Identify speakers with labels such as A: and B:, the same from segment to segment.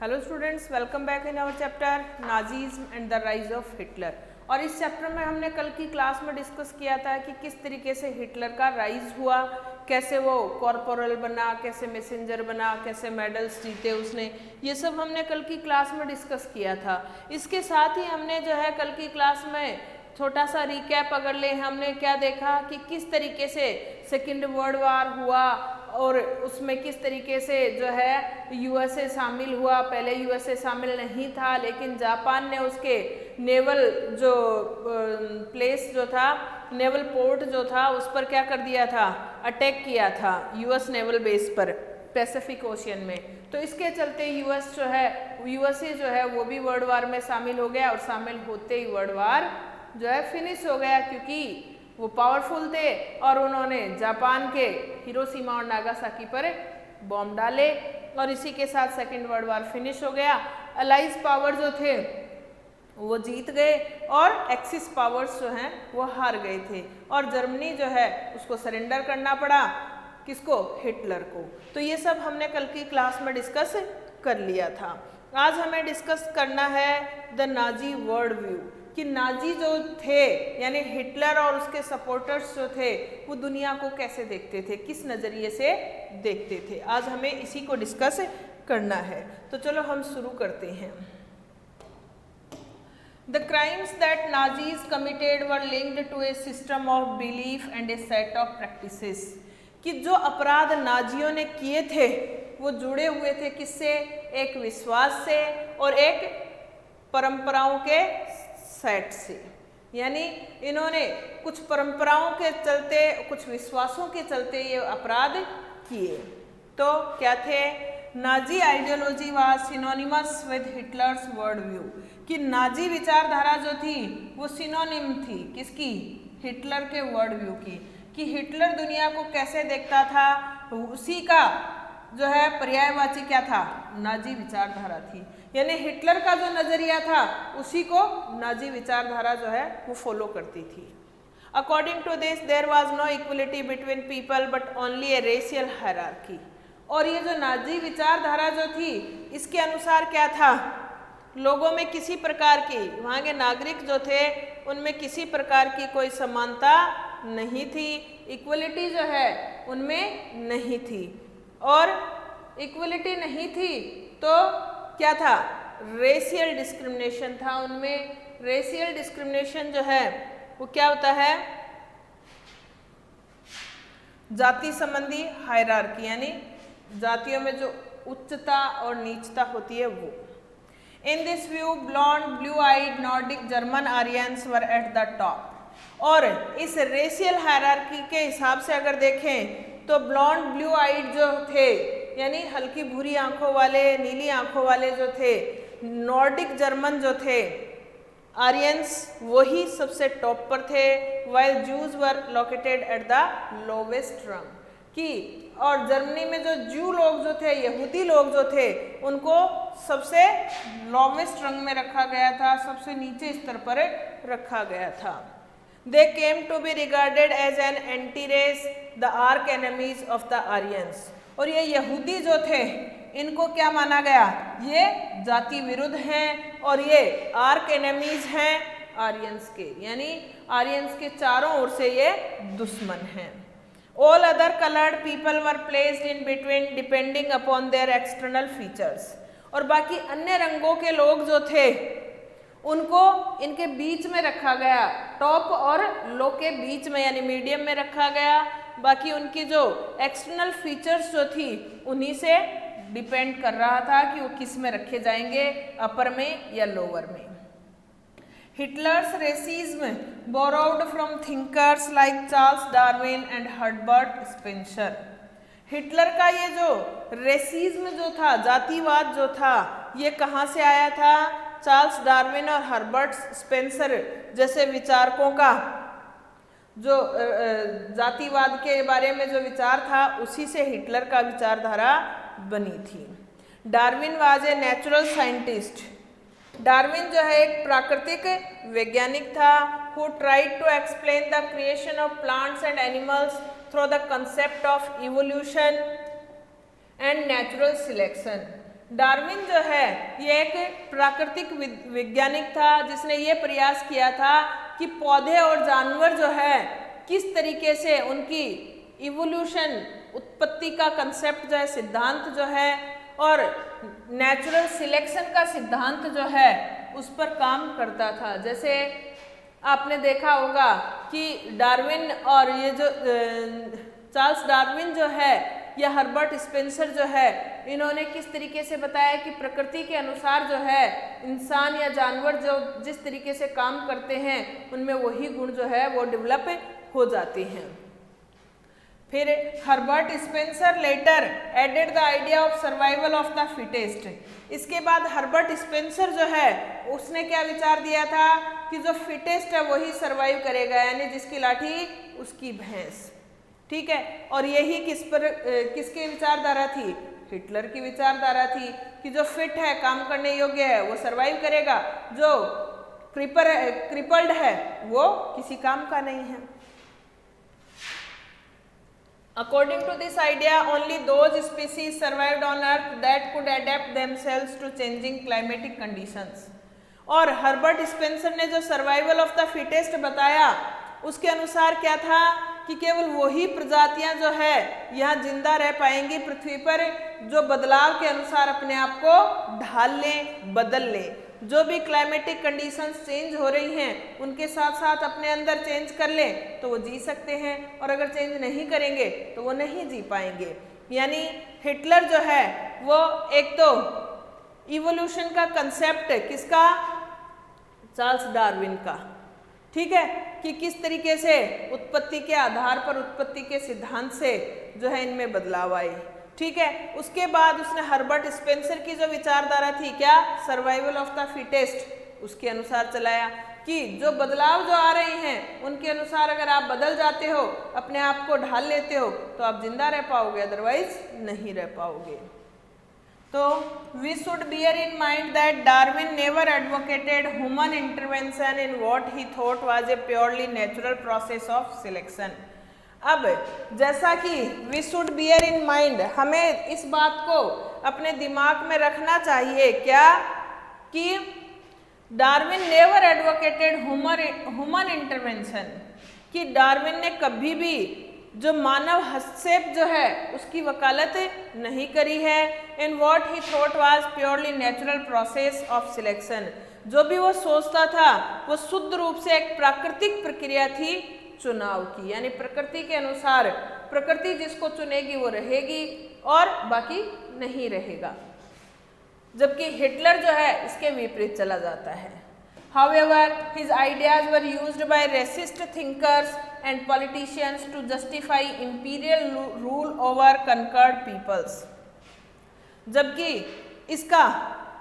A: Hello students, welcome back in our chapter Nazism and the rise of Hitler. और इस chapter में हमने कल की क्लास में डिस्कस किया था कि किस तरीके से हिटलर का राइज हुआ, कैसे वो कॉर्पोरल बना, कैसे मैसेंजर बना, कैसे मेडल्स जीते उसने, ये सब हमने कल की क्लास में डिस्कस किया था। इसके साथ ही हमने जो है कल की क्लास में छोटा सा रिकैप अगर ले, हमने क्या देखा कि किस तरीके से सेकेंड वर्ल्ड वार हुआ और उसमें किस तरीके से जो है यूएसए शामिल हुआ। पहले यूएसए शामिल नहीं था, लेकिन जापान ने उसके नेवल जो प्लेस जो था, नेवल पोर्ट जो था, उस पर क्या कर दिया था, अटैक किया था यूएस नेवल बेस पर पैसिफिक ओशियन में। तो इसके चलते यूएसए जो है वो भी वर्ल्ड वार में शामिल हो गया और शामिल होते ही वर्ल्ड वार जो है फिनिश हो गया, क्योंकि वो पावरफुल थे और उन्होंने जापान के हिरोशिमा और नागासाकी पर बॉम्ब डाले और इसी के साथ सेकेंड वर्ल्ड वार फिनिश हो गया। अलाइज पावर जो थे वो जीत गए और एक्सिस पावर्स जो हैं वो हार गए थे और जर्मनी जो है उसको सरेंडर करना पड़ा, किसको, हिटलर को। तो ये सब हमने कल की क्लास में डिस्कस कर लिया था। आज हमें डिस्कस करना है द नाजी वर्ल्ड व्यू, कि नाजी जो थे यानी हिटलर और उसके सपोर्टर्स जो थे वो दुनिया को कैसे देखते थे, किस नज़रिए से देखते थे। आज हमें इसी को डिस्कस करना है। तो चलो हम शुरू करते हैं। The crimes that Nazis committed were linked to a system of belief and a set of practices, कि जो अपराध नाजियों ने किए थे वो जुड़े हुए थे किससे, एक विश्वास से और एक परंपराओं के सेट से। यानी इन्होंने कुछ परंपराओं के चलते, कुछ विश्वासों के चलते ये अपराध किए। तो क्या थे, Nazi ideology was synonymous with Hitler's world view, कि नाजी विचारधारा जो थी वो सिनोनिम थी किसकी, हिटलर के वर्ल्ड व्यू की, कि हिटलर दुनिया को कैसे देखता था, उसी का जो है पर्यायवाची क्या था, नाजी विचारधारा थी। यानी हिटलर का जो नजरिया था उसी को नाजी विचारधारा जो है वो फॉलो करती थी। According to this there was no equality between people but only a racial hierarchy. और ये जो नाजी विचारधारा जो थी इसके अनुसार क्या था, लोगों में किसी प्रकार की, वहाँ के नागरिक जो थे उनमें किसी प्रकार की कोई समानता नहीं थी, इक्वलिटी जो है उनमें नहीं थी। और इक्वलिटी नहीं थी तो क्या था, रेशियल डिस्क्रिमिनेशन था उनमें। रेशियल डिस्क्रिमिनेशन जो है वो क्या होता है, जाति संबंधी हायरार्की, यानी जातियों में जो उच्चता और नीचता होती है वो। In this view blond blue eyed Nordic German Aryans were at the top. और इस रेशियल हायरार्की के हिसाब से अगर देखें तो ब्लॉन्ड ब्लू आइड जो थे, यानी हल्की भूरी आंखों वाले, नीली आंखों वाले जो थे, नॉर्डिक जर्मन जो थे, आर्यंस, वही सबसे टॉप पर थे। While Jews were located at the lowest rung, कि और जर्मनी में जो जू लोग जो थे, यहूदी लोग जो थे, उनको सबसे लोवेस्ट रंग में रखा गया था, सबसे नीचे स्तर पर रखा गया था। They came to be regarded as an anti-race, the arch enemies of the Aryans। और ये यहूदी जो थे इनको क्या माना गया, ये जाति विरुद्ध हैं और ये आर्क एनेमीज हैं आर्यंस के, यानी आर्यंस के चारों ओर से ये दुश्मन हैं। All other colored people were placed in between depending upon their external features। और बाकी अन्य रंगों के लोग जो थे उनको इनके बीच में रखा गया, टॉप और लो के बीच में, यानी मीडियम में रखा गया। बाकी उनकी जो एक्सटर्नल फीचर्स जो थी उन्हीं से डिपेंड कर रहा था कि वो किस में रखे जाएंगे, अपर में या लोअर में। Hitler's racism borrowed from thinkers like Charles Darwin and Herbert Spencer. Hitler का ये जो रेसिज्म जो था, जातिवाद जो था, ये कहाँ से आया था, चार्ल्स डार्विन और हर्बर्ट स्पेंसर जैसे विचारकों का जो जातिवाद के बारे में जो विचार था उसी से हिटलर का विचारधारा बनी थी। Darwin was a natural scientist. Darwin जो है एक प्राकृतिक वैज्ञानिक था, who tried to explain the creation of plants and animals through the concept of evolution and natural selection. Darwin जो है ये एक प्राकृतिक वैज्ञानिक था जिसने ये प्रयास किया था कि पौधे और जानवर जो है किस तरीके से उनकी इवोल्यूशन उत्पत्ति का कंसेप्ट जो है सिद्धांत जो है और नेचुरल सिलेक्शन का सिद्धांत जो है उस पर काम करता था। जैसे आपने देखा होगा कि डार्विन और ये जो चार्ल्स डार्विन जो है या हर्बर्ट स्पेंसर जो है इन्होंने किस तरीके से बताया कि प्रकृति के अनुसार जो है इंसान या जानवर जो जिस तरीके से काम करते हैं उनमें वही गुण जो है वो डेवलप हो जाते हैं। फिर Herbert Spencer later added the idea of survival of the fittest. इसके बाद हर्बर्ट स्पेंसर जो है उसने क्या विचार दिया था कि जो फिटेस्ट है वही सर्वाइव करेगा, यानी जिसकी लाठी उसकी भैंस। ठीक है, और यही किसकी विचारधारा थी? हिटलर की विचारधारा थी कि जो फिट है, काम करने योग्य है, वो सर्वाइव करेगा, जो क्रिपल्ड है वो किसी काम का नहीं है। According to this idea, only those species survived on Earth that could adapt themselves to changing climatic conditions. और हर्बर्ट स्पेंसर ने जो सर्वाइवल ऑफ द फिटेस्ट बताया उसके अनुसार क्या था कि केवल वही प्रजातियां जो है यहाँ जिंदा रह पाएंगी पृथ्वी पर जो बदलाव के अनुसार अपने आप को ढाल लें, बदल लें। जो भी क्लाइमेटिक कंडीशंस चेंज हो रही हैं उनके साथ साथ अपने अंदर चेंज कर लें तो वो जी सकते हैं, और अगर चेंज नहीं करेंगे तो वो नहीं जी पाएंगे। यानी हिटलर जो है वो एक तो इवोल्यूशन का कंसेप्ट किसका? चार्ल्स डार्विन का। ठीक है, कि किस तरीके से उत्पत्ति के आधार पर उत्पत्ति के सिद्धांत से जो है इनमें बदलाव आए। ठीक है, उसके बाद उसने हर्बर्ट स्पेंसर की जो विचारधारा थी क्या? सर्वाइवल ऑफ द फिटेस्ट, उसके अनुसार चलाया कि जो बदलाव जो आ रहे हैं उनके अनुसार अगर आप बदल जाते हो, अपने आप को ढाल लेते हो तो आप जिंदा रह पाओगे, अदरवाइज नहीं रह पाओगे। तो we should bear in mind that Darwin never advocated human intervention in what he thought was a purely natural process of selection. अब जैसा कि we should bear in mind, हमें इस बात को अपने दिमाग में रखना चाहिए क्या कि Darwin never advocated human intervention, कि डार्विन ने कभी भी जो मानव हस्तक्षेप जो है उसकी वकालत नहीं करी है। इन what he thought was purely natural process of selection, जो भी वो सोचता था वो शुद्ध रूप से एक प्राकृतिक प्रक्रिया थी चुनाव की, यानी प्रकृति के अनुसार प्रकृति जिसको चुनेगी वो रहेगी और बाकी नहीं रहेगा। जबकि हिटलर जो है इसके विपरीत चला जाता है। However, his ideas were used by racist thinkers and politicians to justify imperial rule over conquered peoples. जबकि इसका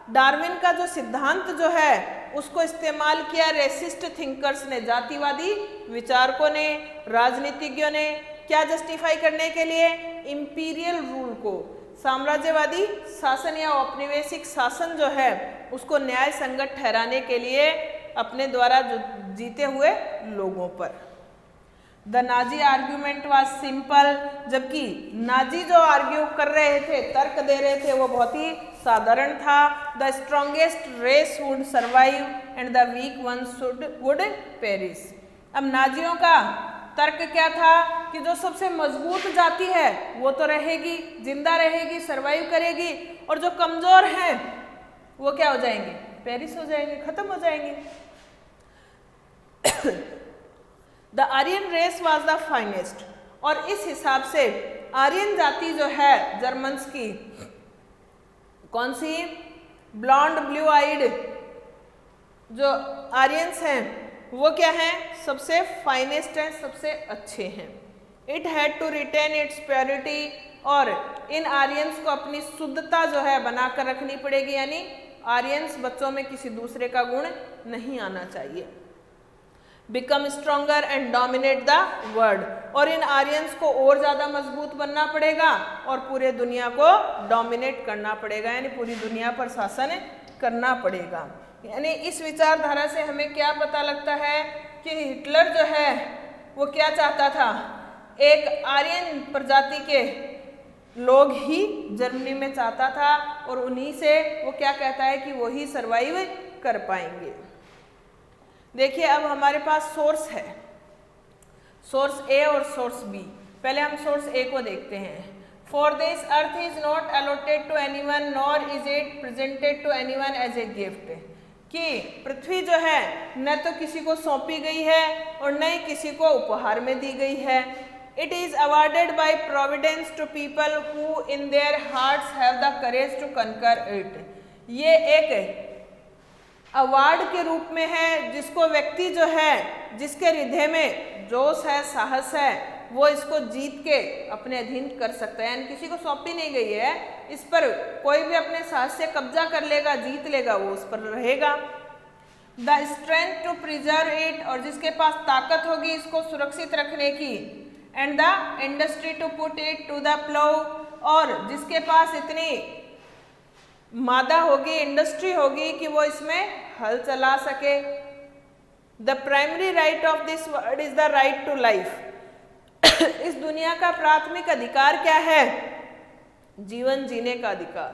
A: डार्विन का जो सिद्धांत जो है उसको इस्तेमाल किया रेसिस्ट थिंकर्स ने, जातिवादी विचारकों ने, राजनीतिज्ञों ने, क्या जस्टिफाई करने के लिए? इंपीरियल रूल को, साम्राज्यवादी शासन या औपनिवेशिक शासन जो है उसको न्याय संगत ठहराने के लिए अपने द्वारा जीते हुए लोगों पर। The Nazi argument was simple, जबकि नाजी जो आर्ग्यू कर रहे थे, तर्क दे रहे थे, वो बहुत ही साधारण था। The strongest race would survive and the weak ones would perish. अब नाजियों का तर्क क्या था कि जो सबसे मजबूत जाति है वो तो रहेगी, जिंदा रहेगी, सर्वाइव करेगी, और जो कमजोर हैं वो क्या हो जाएंगे? पेरिश हो जाएंगे, खत्म हो जाएंगे। The Aryan race was the finest, और इस हिसाब से आर्यन जाति जो है जर्मन्स की, कौन सी? ब्लॉन्ड ब्लू आइड जो आर्यंस हैं वो क्या है? सबसे फाइनेस्ट हैं, सबसे अच्छे हैं। It had to retain its purity, और इन आर्यंस को अपनी शुद्धता जो है बनाकर रखनी पड़ेगी, यानी आर्यंस बच्चों में किसी दूसरे का गुण नहीं आना चाहिए। Become stronger and dominate the world, और इन आर्यंस को और ज़्यादा मजबूत बनना पड़ेगा और पूरे दुनिया को डोमिनेट करना पड़ेगा, यानी पूरी दुनिया पर शासन करना पड़ेगा। यानी इस विचारधारा से हमें क्या पता लगता है कि हिटलर जो है वो क्या चाहता था? एक आर्यन प्रजाति के लोग ही जर्मनी में चाहता था, और उन्हीं से वो क्या कहता है कि वो ही सर्वाइव कर पाएंगे। देखिए अब हमारे पास सोर्स है, सोर्स ए और सोर्स बी। पहले हम सोर्स ए को देखते हैं। For this earth is not allotted to anyone nor is it presented to anyone as a gift, कि पृथ्वी जो है न तो किसी को सौंपी गई है और न ही किसी को उपहार में दी गई है। It is awarded by providence to people who in their hearts have the courage to conquer it. ये एक अवार्ड के रूप में है जिसको व्यक्ति जो है, जिसके हृदय में जोश है, साहस है, वो इसको जीत के अपने अधीन कर सकता है। यानी किसी को सौंपी नहीं गई है, इस पर कोई भी अपने साहस से कब्जा कर लेगा, जीत लेगा, वो उस पर रहेगा। The strength to preserve it, और जिसके पास ताकत होगी इसको सुरक्षित रखने की। And the industry to put it to the plough, और जिसके पास इतनी मादा होगी, इंडस्ट्री होगी कि वो इसमें हल चला सके। The primary right of this world is the right to life. इस दुनिया का प्राथमिक अधिकार क्या है? जीवन जीने का अधिकार।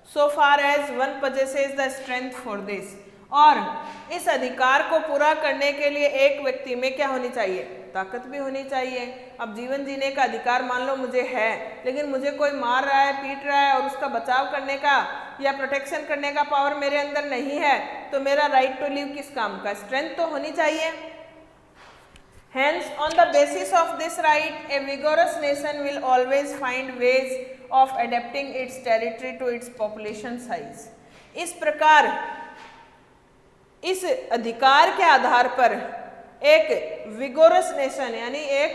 A: So far as one possesses the strength for this, और इस अधिकार को पूरा करने के लिए एक व्यक्ति में क्या होनी चाहिए? ताकत भी होनी चाहिए। अब जीवन जीने का अधिकार मान लो मुझे है, लेकिन मुझे कोई मार रहा है, पीट रहा है और उसका बचाव करने का या प्रोटेक्शन करने का पावर मेरे अंदर नहीं है, तो मेरा राइट टू लिव किस काम का? स्ट्रेंथ तो होनी चाहिए। Hence, on the basis of this right, a vigorous nation will always find ways of adapting its territory to its population size. इस प्रकार इस अधिकार के आधार पर एक विगोरस नेशन यानी एक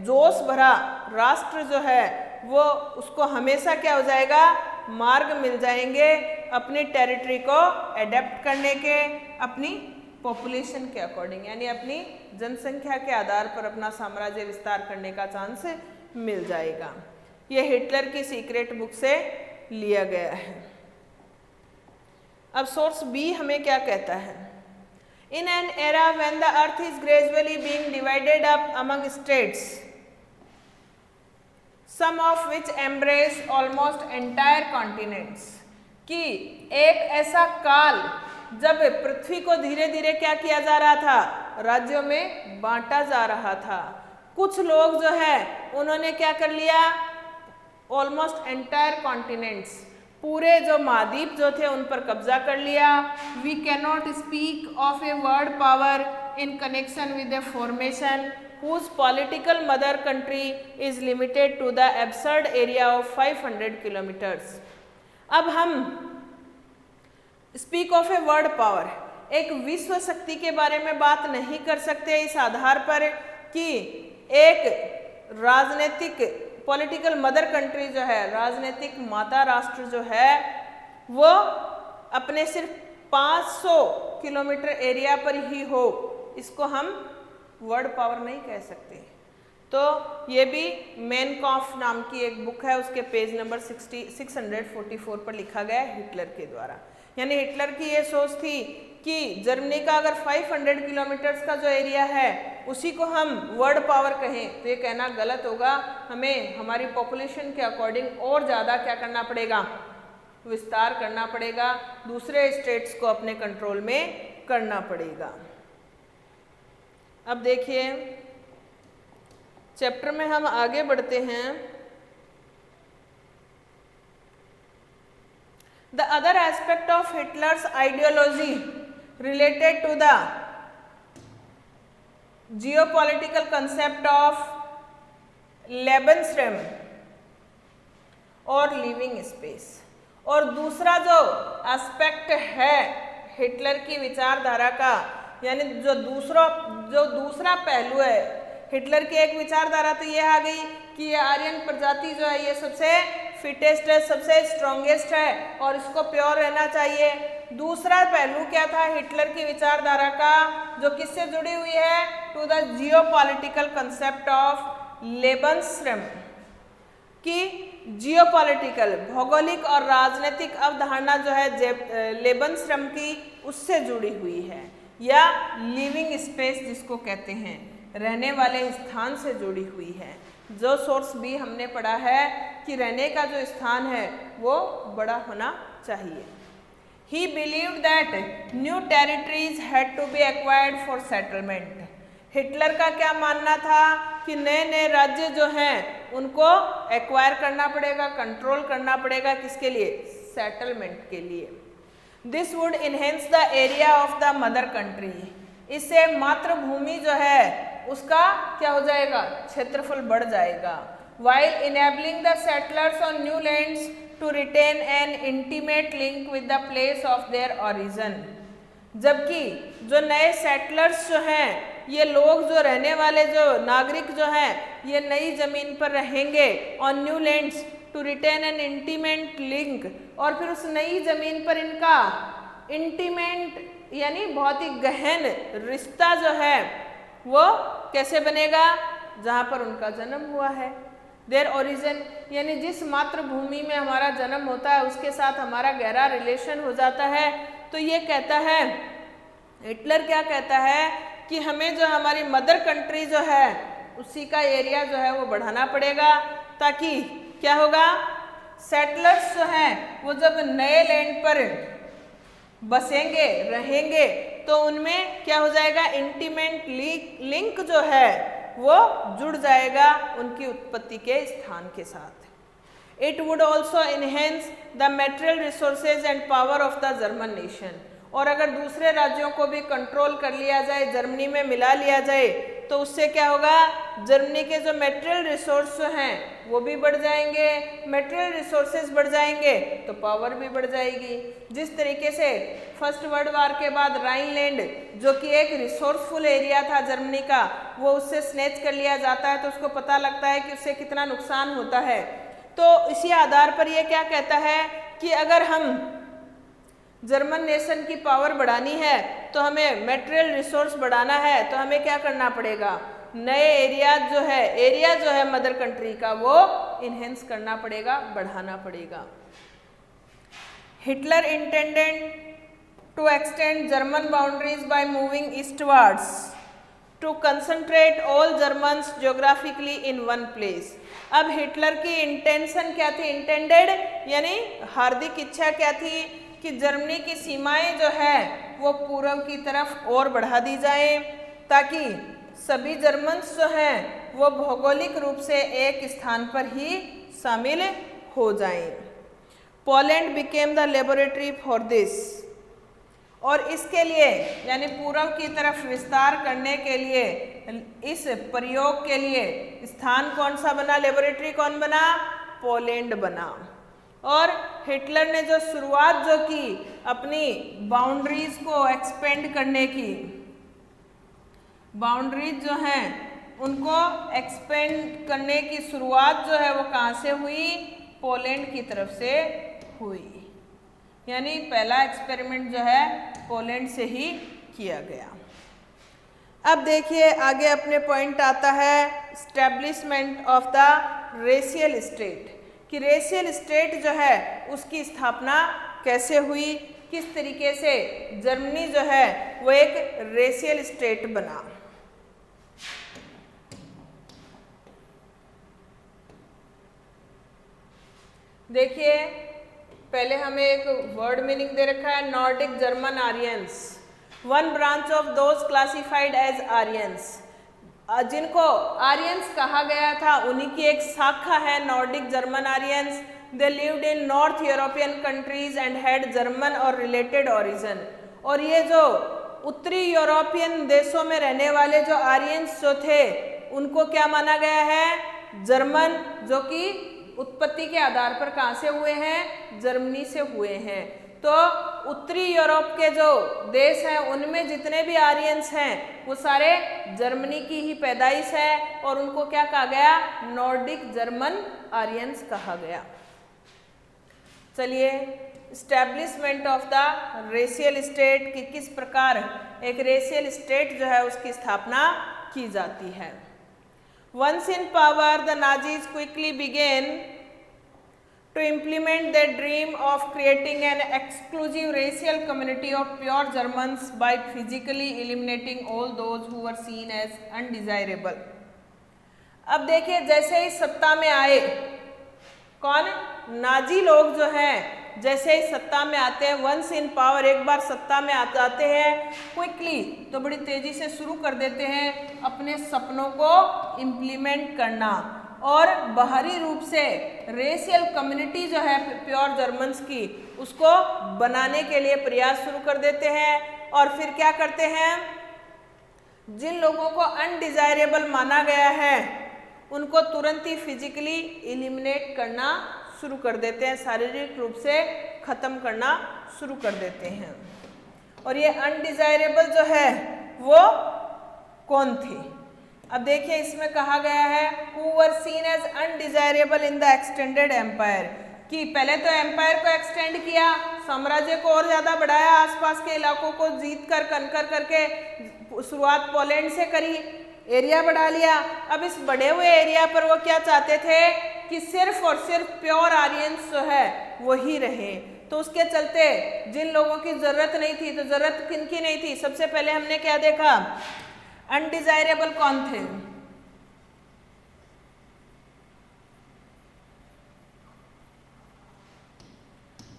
A: जोश भरा राष्ट्र जो है वो उसको हमेशा क्या हो जाएगा? मार्ग मिल जाएंगे अपनी टेरिटरी को एडेप्ट करने के, अपनी पॉपुलेशन के अकॉर्डिंग, यानी अपनी जनसंख्या के आधार पर अपना साम्राज्य विस्तार करने का चांस मिल जाएगा। यह हिटलर की सीक्रेट बुक से लिया गया है। अब सोर्स बी हमें क्या कहता है? In an era when the earth is gradually being divided up among states, some of which embrace almost entire continents, कि एक ऐसा काल जब पृथ्वी को धीरे धीरे क्या किया जा रहा था? राज्यों में बांटा जा रहा था। कुछ लोग जो है उन्होंने क्या कर लिया? ऑलमोस्ट एंटायर कॉन्टिनेंट्स, पूरे जो महाद्वीप जो थे उन पर कब्जा कर लिया। We can not speak of a world power in connection with a formation whose political mother country is limited to the absurd area of 500 kilometers। अब हम speak of a world power, एक विश्व शक्ति के बारे में बात नहीं कर सकते इस आधार पर कि एक राजनीतिक पॉलिटिकल मदर कंट्री जो है, राजनीतिक माता राष्ट्र जो है, वो अपने सिर्फ 500 किलोमीटर एरिया पर ही हो, इसको हम वर्ल्ड पावर नहीं कह सकते। तो ये भी मेनकॉफ नाम की एक बुक है, उसके पेज नंबर 644 पर लिखा गया है हिटलर के द्वारा। यानी हिटलर की ये सोच थी कि जर्मनी का अगर 500 किलोमीटर्स का जो एरिया है उसी को हम वर्ल्ड पावर कहें तो ये कहना गलत होगा। हमें हमारी पॉपुलेशन के अकॉर्डिंग और ज़्यादा क्या करना पड़ेगा? विस्तार करना पड़ेगा, दूसरे स्टेट्स को अपने कंट्रोल में करना पड़ेगा। अब देखिए चैप्टर में हम आगे बढ़ते हैं। The other aspect of Hitler's ideology related to the geopolitical concept of Lebensraum और लिविंग स्पेस, और दूसरा जो एस्पेक्ट है हिटलर की विचारधारा का, यानी जो दूसरा पहलू है हिटलर की एक विचारधारा, तो ये आ गई कि ये आर्यन प्रजाति जो है ये सबसे फिटेस्ट है, सबसे स्ट्रॉन्गेस्ट है और इसको प्योर रहना चाहिए। दूसरा पहलू क्या था हिटलर की विचारधारा का, जो किससे जुड़ी हुई है? To the geopolitical concept of lebensraum, कि जियोपॉलिटिकल भौगोलिक और राजनीतिक अवधारणा जो है लेबेंसरैम की उससे जुड़ी हुई है, या लिविंग स्पेस जिसको कहते हैं, रहने वाले स्थान से जुड़ी हुई है। जो सोर्स भी हमने पढ़ा है कि रहने का जो स्थान है वो बड़ा होना चाहिए। He believed that new territories had to be acquired for settlement. Hitler का क्या मानना था कि नए नए राज्य जो हैं उनको एक्वायर करना पड़ेगा, कंट्रोल करना पड़ेगा, किसके लिए? सेटलमेंट के लिए। This would enhance the area of the mother country. इससे मातृभूमि जो है उसका क्या हो जाएगा? क्षेत्रफल बढ़ जाएगा। While enabling the settlers on new lands to retain an intimate link with the place of their origin। जबकि जो नए सेटलर्स जो हैं, ये लोग जो रहने वाले जो नागरिक जो हैं, ये नई जमीन पर रहेंगे on new lands to retain an intimate link, और फिर उस नई जमीन पर इनका इंटीमेट यानी बहुत ही गहन रिश्ता जो है वो कैसे बनेगा? जहाँ पर उनका जन्म हुआ है। देयर ओरिजिन यानी जिस मातृभूमि में हमारा जन्म होता है उसके साथ हमारा गहरा रिलेशन हो जाता है। तो ये कहता है, हिटलर क्या कहता है कि हमें जो हमारी मदर कंट्री जो है उसी का एरिया जो है वो बढ़ाना पड़ेगा, ताकि क्या होगा? सेटलर्स जो हैं वो जब नए लैंड पर बसेंगे, रहेंगे, तो उनमें क्या हो जाएगा? इंटीमेट लिंक जो है वो जुड़ जाएगा उनकी उत्पत्ति के स्थान के साथ। It would also enhance the material resources and power of the German nation. और अगर दूसरे राज्यों को भी कंट्रोल कर लिया जाए, जर्मनी में मिला लिया जाए, तो उससे क्या होगा? जर्मनी के जो मेटेरियल रिसोर्स जो हैं वो भी बढ़ जाएंगे, मेटेरियल रिसोर्सेज बढ़ जाएंगे तो पावर भी बढ़ जाएगी। जिस तरीके से फर्स्ट वर्ल्ड वार के बाद राइनलैंड जो कि एक रिसोर्सफुल एरिया था जर्मनी का, वो उससे स्नेच कर लिया जाता है तो उसको पता लगता है कि उससे कितना नुकसान होता है। तो इसी आधार पर ये क्या कहता है कि अगर हम जर्मन नेशन की पावर बढ़ानी है तो हमें मेटेरियल रिसोर्स बढ़ाना है, तो हमें क्या करना पड़ेगा? नए एरिया जो है मदर कंट्री का वो इनहेंस करना पड़ेगा, बढ़ाना पड़ेगा। Hitler intended to extend German boundaries by moving eastwards to concentrate all Germans geographically in one place. अब हिटलर की इंटेंशन क्या थी? इंटेंडेड यानी हार्दिक इच्छा क्या थी कि जर्मनी की सीमाएं जो है वो पूर्व की तरफ और बढ़ा दी जाए, ताकि सभी जर्मन्स जो हैं वो भौगोलिक रूप से एक स्थान पर ही शामिल हो जाएं। Poland became the laboratory for this. और इसके लिए यानी पूर्व की तरफ विस्तार करने के लिए, इस प्रयोग के लिए स्थान कौन सा बना? लेबोरेटरी कौन बना? पोलैंड बना। और हिटलर ने जो शुरुआत जो की अपनी बाउंड्रीज को एक्सपेंड करने की, बाउंड्रीज जो हैं उनको एक्सपेंड करने की शुरुआत जो है वो कहाँ से हुई? पोलैंड की तरफ से हुई। यानी पहला एक्सपेरिमेंट जो है पोलैंड से ही किया गया। अब देखिए आगे अपने पॉइंट आता है establishment of the racial state, कि रेशियल स्टेट जो है उसकी स्थापना कैसे हुई, किस तरीके से जर्मनी जो है वो एक रेशियल स्टेट बना। देखिए पहले हमें एक वर्ड मीनिंग दे रखा है, Nordic German Aryans, one branch of those classified as Aryans. जिनको आर्यंस कहा गया था उन्हीं की एक शाखा है Nordic German Aryans. They lived in north European countries and had German or related origin. और ये जो उत्तरी यूरोपियन देशों में रहने वाले जो आर्यंस जो थे उनको क्या माना गया है? जर्मन, जो कि उत्पत्ति के आधार पर कहाँ से हुए हैं? जर्मनी से हुए हैं। तो उत्तरी यूरोप के जो देश हैं उनमें जितने भी आर्यंस हैं वो सारे जर्मनी की ही पैदाइश है और उनको क्या कहा गया? नॉर्डिक जर्मन आर्यंस कहा गया। चलिए establishment of the racial state, कि किस प्रकार एक रेशियल स्टेट जो है उसकी स्थापना की जाती है। Once in power, the Nazis quickly began to implement their dream of creating an exclusive racial community of pure Germans by physically eliminating all those who were seen as undesirable. अब देखिए जैसे ही सत्ता में आए कौन? नाजी लोग जो हैं जैसे ही सत्ता में आते हैं, वंस इन पावर, एक बार सत्ता में आ जाते हैं, क्विकली तो बड़ी तेजी से शुरू कर देते हैं अपने सपनों को इम्प्लीमेंट करना और बाहरी रूप से रेशियल कम्युनिटी जो है प्योर जर्मन्स की, उसको बनाने के लिए प्रयास शुरू कर देते हैं। और फिर क्या करते हैं, जिन लोगों को अनडिजायरेबल माना गया है उनको तुरंत ही फिजिकली एलिमिनेट करना शुरू कर देते हैं, शारीरिक रूप से खत्म करना शुरू कर देते हैं। और ये अनडिजायरेबल जो है वो कौन थे? अब देखिए इसमें कहा गया है who were seen as undesirable in the extended empire, कि पहले तो एम्पायर को एक्सटेंड किया, साम्राज्य को और ज्यादा बढ़ाया, आसपास के इलाकों को जीत कर कनकर करके शुरुआत पोलैंड से करी, एरिया बढ़ा लिया। अब इस बढ़े हुए एरिया पर वो क्या चाहते थे कि सिर्फ और सिर्फ प्योर आर्यंस जो है वही रहे। तो उसके चलते जिन लोगों की जरूरत नहीं थी, तो जरूरत किनकी नहीं थी? सबसे पहले हमने क्या देखा, अनडिजायरेबल कौन थे?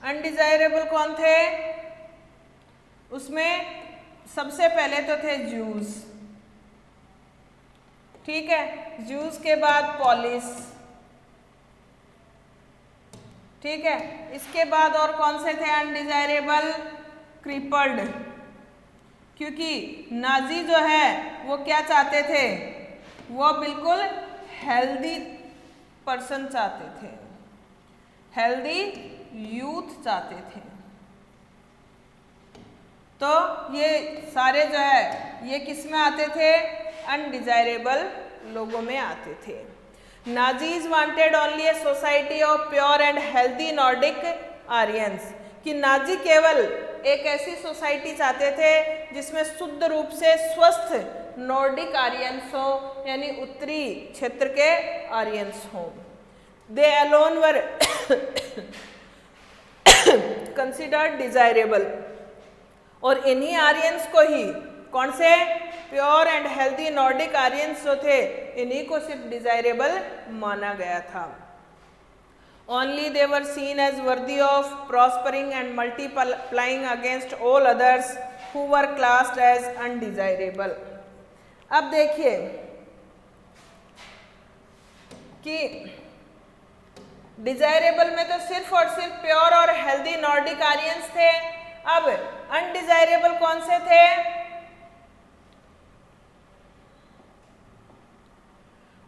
A: अनडिजायरेबल कौन थे? उसमें सबसे पहले तो थे ज्यूज, ठीक है, ज्यूज के बाद पॉलिस, ठीक है, इसके बाद और कौन से थे अनडिजायरेबल? क्रिपल्ड, क्योंकि नाजी जो है वो क्या चाहते थे, वो बिल्कुल हेल्दी पर्सन चाहते थे, हेल्दी यूथ चाहते थे। तो ये सारे जो है ये किस में आते थे? अनडिजायरेबल लोगों में आते थे। Nazis wanted only a society of pure and healthy Nordic Aryans, कि नाजी केवल एक ऐसी सोसाइटी चाहते थे जिसमें शुद्ध रूप से स्वस्थ नॉर्डिक आर्यंस हो, यानी उत्तरी क्षेत्र के आर्यंस हों। They alone were considered desirable, और इन्हीं आर्यंस को ही, कौन से? Pure and healthy Nordic Aryans जो थे, इन्हीं को सिर्फ डिजायरेबल माना गया था। Only they were seen as worthy of prospering and multiplying against all others who were classed as undesirable. अब देखिए कि डिजायरेबल में तो सिर्फ और सिर्फ प्योर और हेल्दी नॉर्डिक आर्यंस थे। अब अनडिजायरेबल कौन से थे?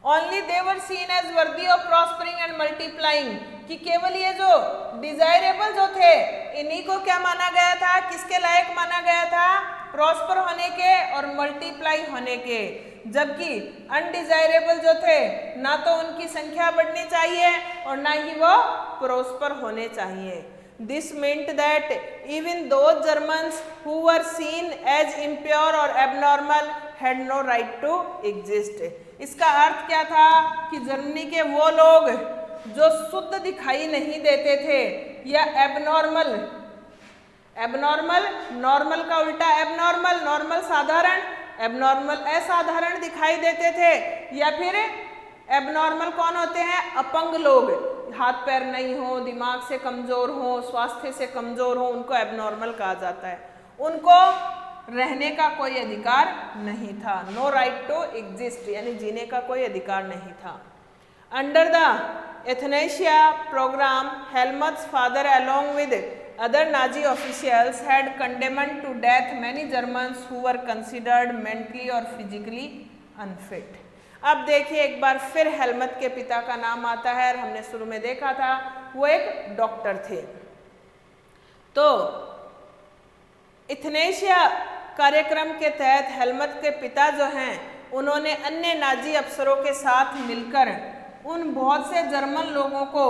A: Only they were seen as worthy of prospering and multiplying, कि केवल ये जो डिजायरेबल जो थे इन्हीं को क्या माना गया था, किसके लायक माना गया था? प्रॉस्पर होने के और मल्टीप्लाई होने के। जबकि अनडिजायरेबल जो थे, ना तो उनकी संख्या बढ़नी चाहिए और ना ही वो प्रॉस्पर होने चाहिए। This meant that even those Germans who were seen as impure or abnormal had no right to exist. इसका अर्थ क्या था कि जर्मनी के वो लोग जो शुद्ध दिखाई नहीं देते थे या एबनॉर्मल, एबनॉर्मल नॉर्मल का उल्टा एबनॉर्मल, नॉर्मल साधारण, एबनॉर्मल असाधारण दिखाई देते थे, या फिर एबनॉर्मल कौन होते हैं? अपंग लोग, हाथ पैर नहीं हो, दिमाग से कमजोर हो, स्वास्थ्य से कमजोर हो, उनको एबनॉर्मल कहा जाता है। उनको रहने का कोई अधिकार नहीं था, नो राइट टू एग्जिस्ट, यानी जीने का कोई अधिकार नहीं था। Under the euthanasia programme, Helmuth's father along with other Nazi officials had condemned to death many Germans who were considered mentally or physically unfit. अब देखिए एक बार फिर हेलमट के पिता का नाम आता है, और हमने शुरू में देखा था वो एक डॉक्टर थे। तो इथनेशिया कार्यक्रम के तहत हेलमट के पिता जो हैं, उन्होंने अन्य नाजी अफसरों के साथ मिलकर उन बहुत से जर्मन लोगों को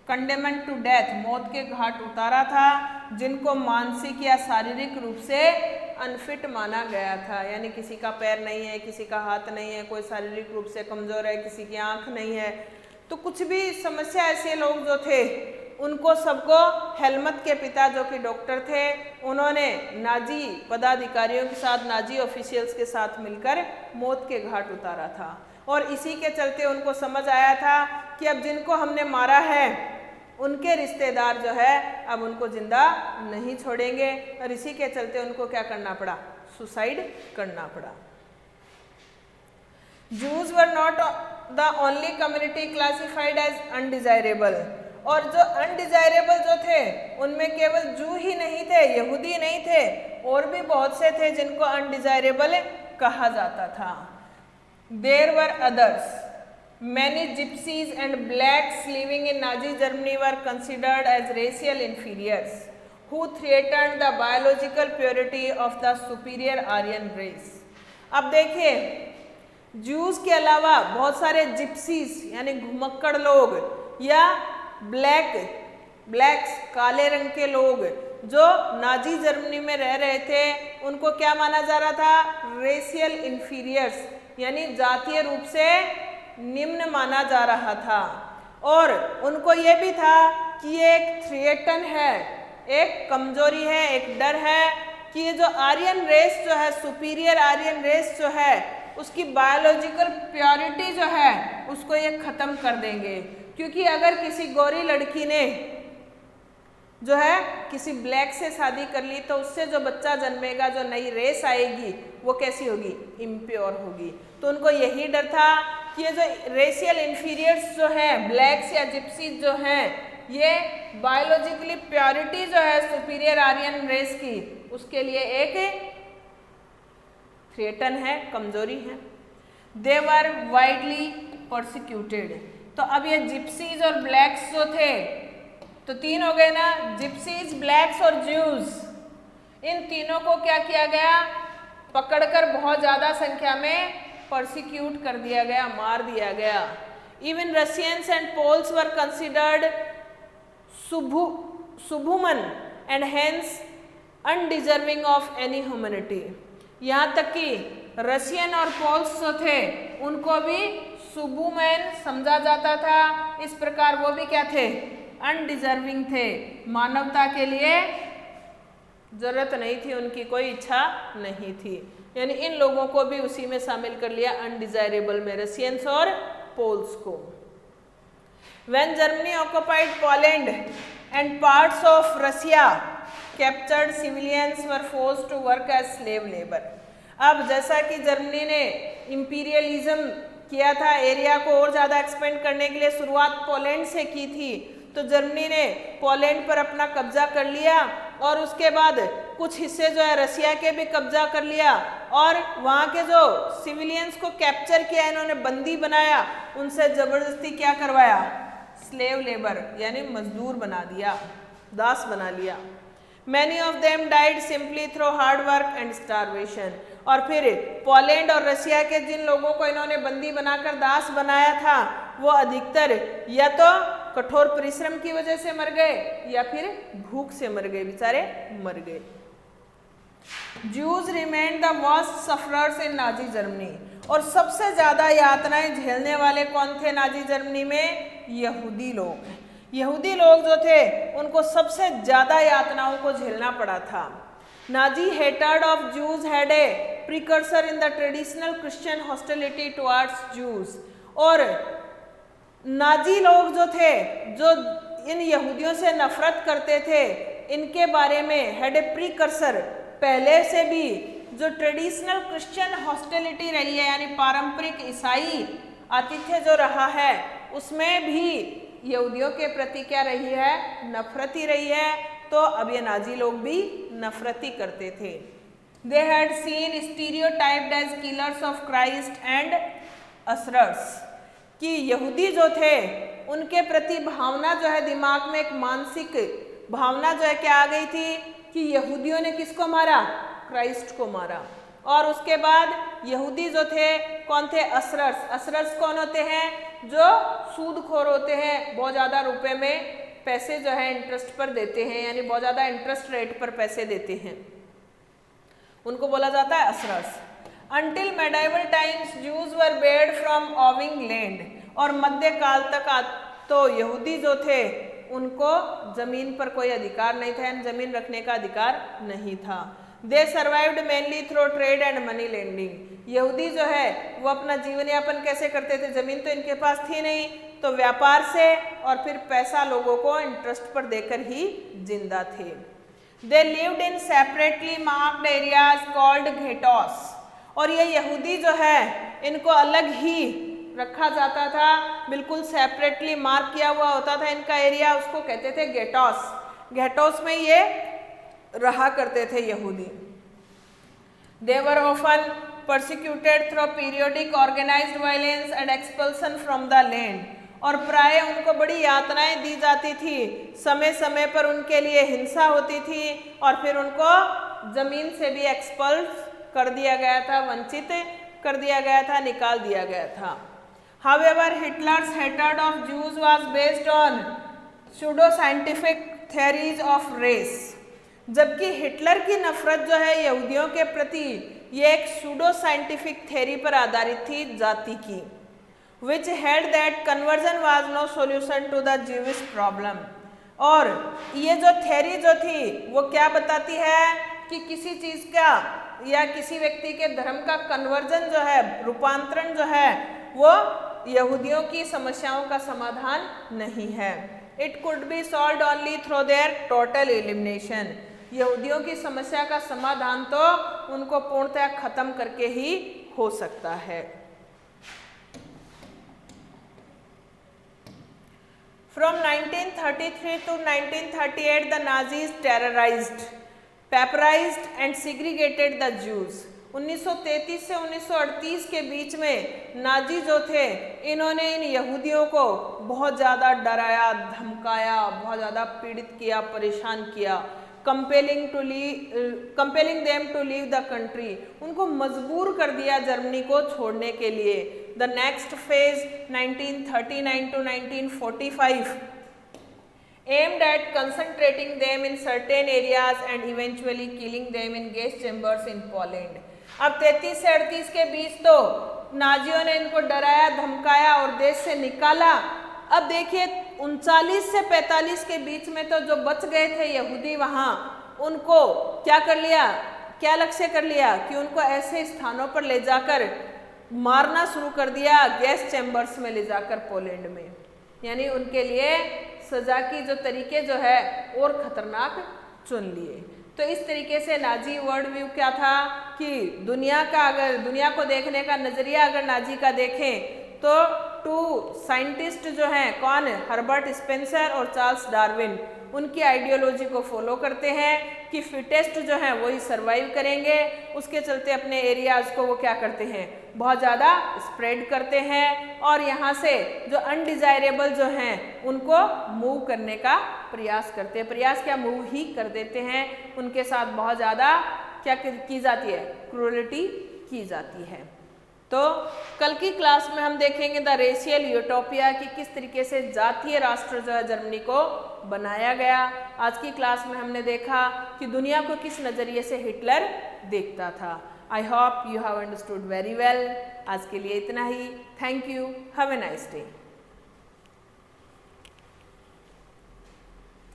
A: कंडेमन टू डेथ, मौत के घाट उतारा था, जिनको मानसिक या शारीरिक रूप से अनफिट माना गया था। यानी किसी का पैर नहीं है, किसी का हाथ नहीं है, कोई शारीरिक रूप से कमजोर है, किसी की आंख नहीं है, तो कुछ भी समस्या ऐसे लोग जो थे उनको सबको हेलमट के पिता जो कि डॉक्टर थे, उन्होंने नाजी पदाधिकारियों के साथ, नाजी ऑफिशियल्स के साथ मिलकर मौत के घाट उतारा था। और इसी के चलते उनको समझ आया था कि अब जिनको हमने मारा है उनके रिश्तेदार जो है अब उनको जिंदा नहीं छोड़ेंगे और इसी के चलते उनको क्या करना पड़ा, सुसाइड करना पड़ा। Jews were not the only community classified as undesirable, और जो अनडिजायरेबल जो थे उनमें केवल जू ही नहीं थे, यहूदी नहीं थे, और भी बहुत से थे जिनको अनडिजायरेबल कहा जाता था। There were others. Many gypsies and blacks living in Nazi Germany were considered as racial inferiors who threatened the biological purity of the superior Aryan race. अब देखिए, जूस के अलावा बहुत सारे जिप्सीज यानी घुमक्कड़ लोग या ब्लैक्स काले रंग के लोग जो नाजी जर्मनी में रह रहे थे, उनको क्या माना जा रहा था, रेशियल इंफीरियर्स यानी जातीय रूप से निम्न माना जा रहा था। और उनको ये भी था कि ये एक थ्रेटन है, एक कमजोरी है, एक डर है कि ये जो आर्यन रेस जो है, सुपीरियर आर्यन रेस जो है, उसकी बायोलॉजिकल प्योरिटी जो है उसको ये खत्म कर देंगे। क्योंकि अगर किसी गोरी लड़की ने जो है किसी ब्लैक से शादी कर ली तो उससे जो बच्चा जन्मेगा, जो नई रेस आएगी, वो कैसी होगी, इम्प्योर होगी। तो उनको यही डर था कि ये जो रेशियल इंफीरियर्स जो है, ब्लैक्स या जिप्सीज जो हैं, ये बायोलॉजिकली प्योरिटी जो है सुपीरियर आर्यन रेस की, उसके लिए एक थ्रेटन है, कमजोरी है। दे वर वाइडली प्रोसिक्यूटेड। तो अब ये जिप्सीज और ब्लैक्स जो थे, तो तीन हो गए ना, जिप्सीज, ब्लैक्स और ज्यूज। इन तीनों को क्या किया गया, पकड़कर बहुत ज्यादा संख्या में प्रोसिक्यूट कर दिया गया, मार दिया गया। Even Russians and Poles were considered subhuman and hence undeserving of any humanity. यहाँ तक कि रशियन और पोल्स जो थे उनको भी सुबहुमैन समझा जाता था। इस प्रकार वो भी क्या थे, अनडिजर्विंग थे, मानवता के लिए जरूरत नहीं थी, उनकी कोई इच्छा नहीं थी। यानी इन लोगों को भी उसी में शामिल कर लिया, अनडिजायरेबल में, रशियंस और पोल्स को। When Germany occupied Poland and parts of Russia, captured civilians were forced to work as slave labor. अब जैसा कि जर्मनी ने इंपीरियलिज्म किया था, एरिया को और ज़्यादा एक्सपेंड करने के लिए शुरुआत पोलैंड से की थी, तो जर्मनी ने पोलैंड पर अपना कब्जा कर लिया और उसके बाद कुछ हिस्से जो है रशिया के भी कब्जा कर लिया और वहाँ के जो सिविलियंस को कैप्चर किया, इन्होंने बंदी बनाया, उनसे ज़बरदस्ती क्या करवाया, स्लेव लेबर यानी मजदूर बना दिया, दास बना लिया। Many of them died simply through hard work and starvation. और फिर पोलैंड और रशिया के जिन लोगों को इन्होंने बंदी बनाकर दास बनाया था, वो अधिकतर या तो कठोर परिश्रम की वजह से मर गए या फिर भूख से मर गए, बेचारे मर गए। Jews remained the worst sufferers in Nazi Germany. और सबसे ज्यादा यातनाएं झेलने वाले कौन थे नाजी जर्मनी में? यहूदी लोग। यहूदी लोग जो थे उनको सबसे ज्यादा यातनाओं को झेलना पड़ा था। Nazi hatred of Jews had a precursor in the traditional Christian hostility towards Jews. और नाजी लोग जो थे, जो इन यहूदियों से नफरत करते थे, इनके बारे में हैड ए प्रिकर्सर, पहले से भी जो ट्रेडिशनल क्रिश्चियन हॉस्टिलिटी रही है यानी पारंपरिक ईसाई आतिथ्य जो रहा है, उसमें भी यहूदियों के प्रति क्या रही है? नफरत ही रही है। तो अब ये नाजी लोग भी नफरती करते थे। They had seen stereotyped as killers of Christ and usurers, कि यहूदी जो थे उनके प्रति भावना जो है, दिमाग में एक मानसिक भावना जो है क्या आ गई थी कि यहूदियों ने किसको मारा? क्राइस्ट को मारा। और उसके बाद यहूदी जो थे कौन थे? असरर्स। असरर्स कौन होते हैं? जो सूदखोर होते हैं, बहुत ज़्यादा रुपए में पैसे जो है इंटरेस्ट पर देते हैं, यानी बहुत ज़्यादा इंटरेस्ट रेट पर पैसे देते हैं, उनको बोला जाता है असरर्स। Until medieval times, Jews were barred from owning land. और मध्यकाल तक तो यहूदी जो थे उनको जमीन पर कोई अधिकार नहीं था, यानी जमीन रखने का अधिकार नहीं था। They survived mainly through trade and money lending. यहूदी जो है वो अपना जीवन यापन कैसे करते थे? जमीन तो इनके पास थी नहीं, तो व्यापार से और फिर पैसा लोगों को इंटरेस्ट पर देकर ही जिंदा थे। They lived in separately marked areas called ghettos, और ये यहूदी जो है इनको अलग ही रखा जाता था, बिल्कुल सेपरेटली मार्क किया हुआ होता था इनका एरिया, उसको कहते थे घेटोस। घेटोस में ये रहा करते थे यहूदी। They were often persecuted through periodic organised violence and expulsion from the land, और प्राय उनको बड़ी यातनाएं दी जाती थी, समय समय पर उनके लिए हिंसा होती थी और फिर उनको जमीन से भी एक्सपल्स कर दिया गया था, वंचित कर दिया गया था, निकाल दिया गया था। However, Hitler's hatred of Jews was based on pseudo-scientific theories of race. जबकि हिटलर की नफरत जो है यहूदियों के प्रति ये एक सूडो साइंटिफिक थ्योरी पर आधारित थी, जाति की, which held that conversion was no solution to the Jewish problem. और ये जो थ्योरी जो थी वो क्या बताती है कि किसी चीज़ का या किसी व्यक्ति के धर्म का कन्वर्जन जो है, रूपांतरण जो है, वो यहूदियों की समस्याओं का समाधान नहीं है। It could be solved only through their total elimination. यहूदियों की समस्या का समाधान तो उनको पूर्णतः खत्म करके ही हो सकता है। From 1933 to 1938, the Nazis terrorized, pauperized and segregated the Jews. 1933 से 1938 के बीच में नाजी जो थे इन्होंने इन यहूदियों को बहुत ज़्यादा डराया, धमकाया, बहुत ज़्यादा पीड़ित किया, परेशान किया। Compelling them to leave the country, उनको मजबूर कर दिया जर्मनी को छोड़ने के लिए। The next phase 1939 to 1945 aimed at concentrating them in certain areas and eventually killing them in gas chambers in Poland. अब 33 से 38 के बीच तो नाजियों ने इनको डराया, धमकाया और देश से निकाला। अब देखिए 39 से 45 के बीच में तो जो बच गए थे यहूदी वहाँ, उनको क्या कर लिया, क्या लक्ष्य कर लिया कि उनको ऐसे स्थानों पर ले जाकर मारना शुरू कर दिया, गैस चैम्बर्स में ले जाकर पोलैंड में। यानी उनके लिए सजा की जो तरीके जो है और खतरनाक चुन लिए। तो इस तरीके से नाजी वर्ल्ड व्यू क्या था कि दुनिया का, अगर दुनिया को देखने का नजरिया अगर नाजी का देखें तो टू साइंटिस्ट जो हैं, कौन, हर्बर्ट स्पेंसर और चार्ल्स डार्विन, उनकी आइडियोलॉजी को फॉलो करते हैं कि फिटेस्ट जो हैं वही सरवाइव करेंगे। उसके चलते अपने एरियाज को वो क्या करते हैं, बहुत ज़्यादा स्प्रेड करते हैं और यहाँ से जो अनडिजायरेबल जो हैं उनको मूव करने का प्रयास करते हैं। प्रयास क्या, मूव ही कर देते हैं। उनके साथ बहुत ज़्यादा क्या की जाती है, क्रूरलिटी की जाती है। तो कल की क्लास में हम देखेंगे द रेशियल यूटोपिया की किस तरीके से जातीय राष्ट्र जो है जर्मनी को बनाया गया। आज की क्लास में हमने देखा कि दुनिया को किस नज़रिए से हिटलर देखता था। I hope you have understood very well. आज के लिए इतना ही। Thank you. Have a nice day.